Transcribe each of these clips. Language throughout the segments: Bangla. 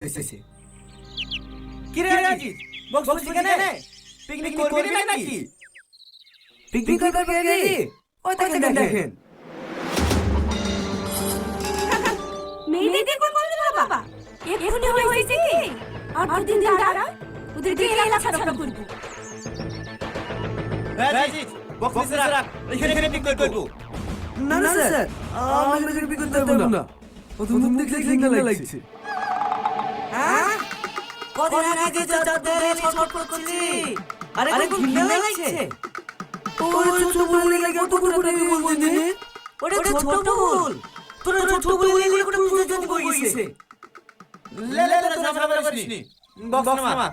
এসেছে। কি রে রাজিত, বক্স বক্স কেন নে? পিকনিক করবি নাকি? পিকনিক করতে রেডি? ওই দেখেন। মেয়েদের কোন বলতে বাবা? এক্ষুনি হয়েছে কি? আর দুদিন দাঁড়া, ওদের দিয়ে এলাকা ছাড়া করব। রাজিত, বক্স রাখ, এখানে পিকনিক করব। না স্যার, আমাদের পিকনিক করতে হবে না। ও তো মুখ দেখলে ঘৃণা লাগছে। হ্যাঁ? কদিন আগে যে যাদের ছটফট করছি, আরে কোন ঘৃণা লাগছে? ওরে ছোট বলে লাগে কত করে বলতে নে? ওটা ছোট ভুল। তোর ছোট ভুল এগুলো করে বুঝতে যদি বই গেছে। লে ঝামেলা করিস নি। বক্স নামা।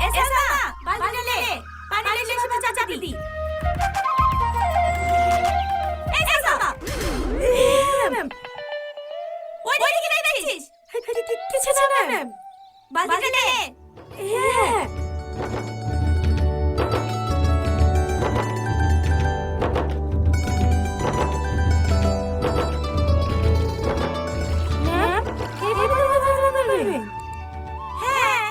এসা, পানি লে সব চাচা দিদি। এসা, ম্যাম। ওই দিকে কি দেখছিস? কিছু না ম্যাম। বালতি লে। হ্যাঁ। ম্যাম, হ্যাঁ।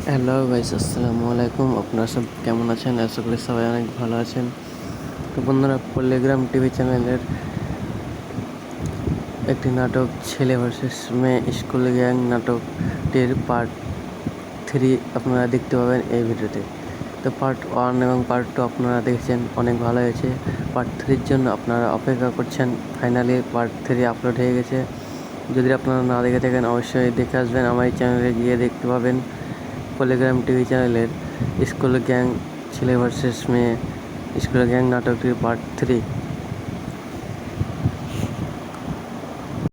হ্যালো গাইস, আসসালামু আলাইকুম। আপনারা সব কেমন আছেন? আশা করি সবাই অনেক ভালো আছেন। তো বন্ধুরা, পল্লিগ্রাম টিভি চ্যানেলের একটি নাটক ছেলে ভার্সেস মেয়ে স্কুল গ্যাং নাটকটির পার্ট 3 আপনারা দেখতে পাবেন এই ভিডিওতে। তো পার্ট 1 এবং পার্ট 2 আপনারা দেখেছেন, অনেক ভালো হয়েছে। পার্ট 3-র জন্য আপনারা অপেক্ষা করছেন। ফাইনালি পার্ট 3 আপলোড হয়ে গেছে। যদি আপনারা না দেখে থাকেন অবশ্যই দেখে আসবেন, আমার এই চ্যানেলে গিয়ে দেখতে পাবেন। পল্লিগ্রাম টিভি চ্যানেলের স্কুল গ্যাং ছেলে ভার্সেস মেয়ে স্কুল গ্যাং নাটকটির পার্ট 3।